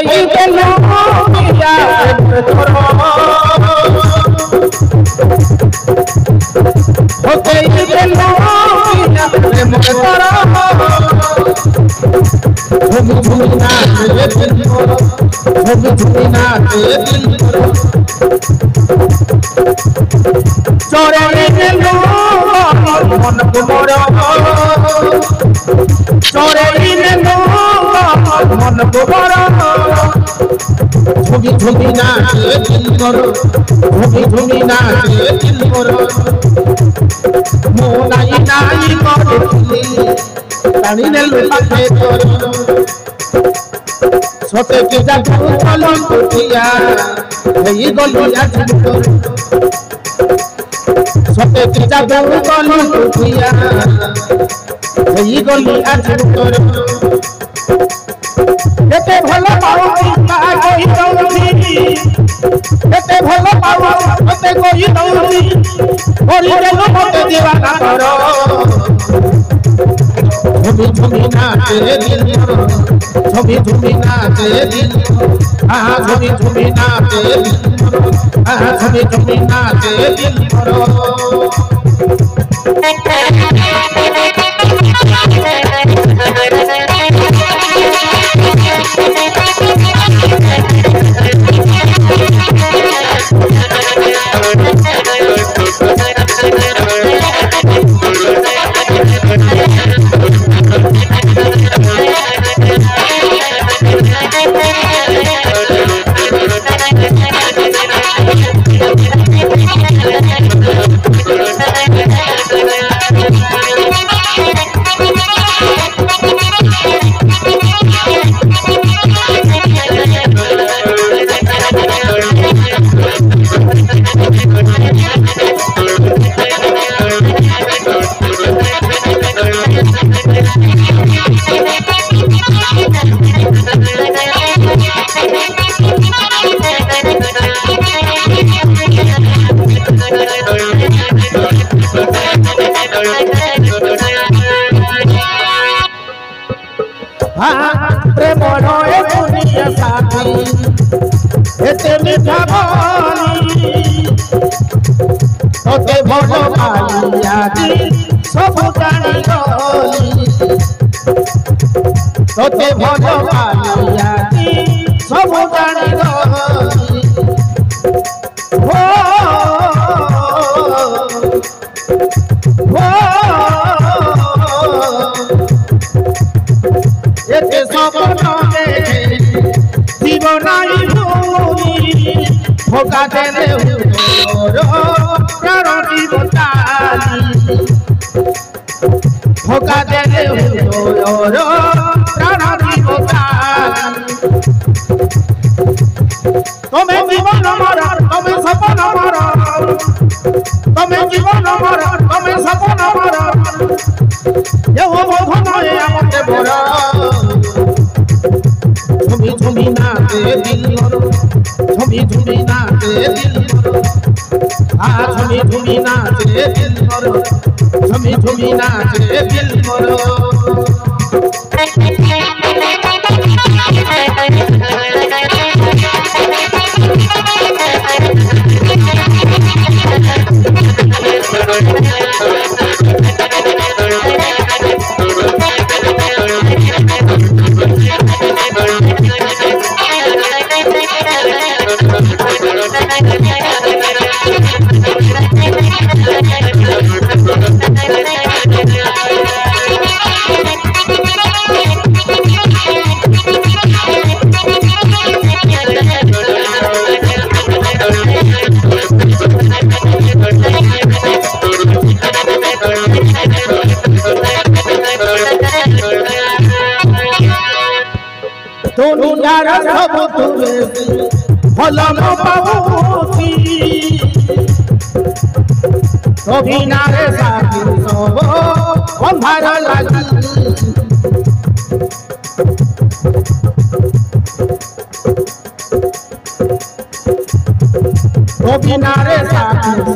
ठोकई देलो पिया तोरो ठोकई देलो पिया प्रेम तोरो झुमी झुमी नाचे दिल तोरो झुमी झुमी नाचे दिल तोरो चोरे देलो मन मोरो चोरे देलो मन मोरो झुमी झुमी नाचे दिल तोरो झुमी झुमी नाचे दिल तोरो मो नाई नाई करे रानी ने लुटे तोरो सोते के जादू कलम टूटिया हे गलिया झुमतोर सोते के जादू कलम टूटिया हे गलिया झुमतोर एते भलो पाउती मा कोई दौती एते भलो पाउ मते कोई दौती ओरी देलो मते दीवाना करो झुमी झुमी नाचे दिल झुमी झुमी नाचे दिल झुमी झुमी नाचे दिल झुमी झुमी नाचे दिल प्रेम रोए दुनिया साथी एते मीठा बोली तोते भलो मालिया दी सब जानी गली तोते भलो मालिया दी सब जानी गली हो एते सपना देखे जीवनाई भूमि भोगा देले हुरो प्राण जीवताली भोगा देले हुरो प्राण जीवताली तुम्हें जीवन मर तुम्हें सपना मर तुम्हें जीवन मर तुम्हें सपना मर ये वो बंधन है आमते भरा झुमी झुमी नाचे दिल मरो झुमी झुमी नाचे दिल मरो झुमी झुमी नाचे दिल मरो झुमी झुमी नाचे दिल मरो दुनियार सब तुमे भलो न पाउती कभी नारे साथी सब अंधार लागी कभी नारे साथी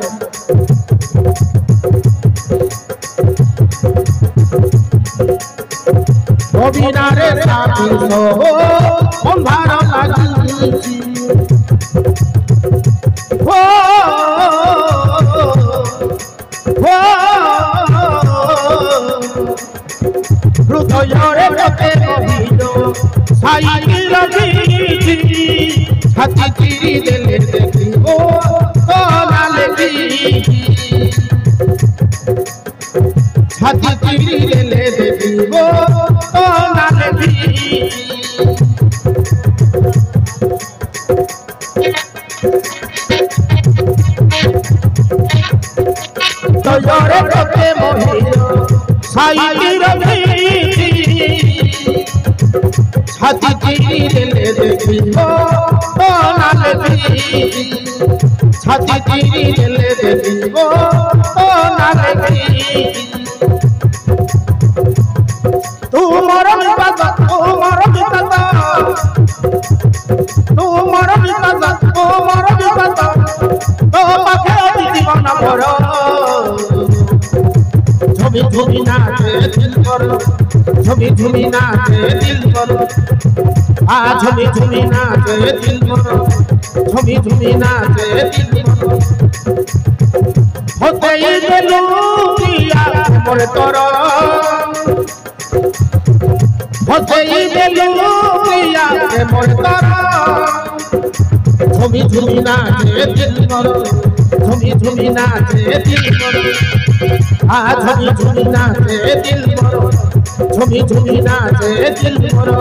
कभी नारे সাথী সহ মন ভালো লাগিছি হৃদয়রে তোকে কহিল সাইকি লাগিছি ছাতি চিরি দেলে দেখিব তোলা লেগিছি ছাতি চিরি দেলে দেখিব তোলা লেগিছি হৃদয়রে তোকে মহিল সাইকি লাগিছি ছাতি চিরি দেলে দেখিব তোলা লেগিছি ছাতি চিরি দেলে দেখিব তোলা লেগিছি তোমার বিপদ তোমার বিপদ তোমার বিপদ তোমার বিপদ তোমাকে জীবন ভর ঝুমি ঝুমি নাচে দিল করো ঝুমি ঝুমি নাচে দিল করো ঝুমি ঝুমি নাচে দিল করো ঝুমি ঝুমি নাচে দিল করো হতেই গেলু দিয়া মোরে তোর হতেই গেলু দিয়া মোরে তোর ঝুমি ঝুমি নাচে দিল করো ঝুমি ঝুমি নাচে দিল করো ঝুমি ঝুমি নাচে দিল করো ঝুমি ঝুমি নাচে দিল করো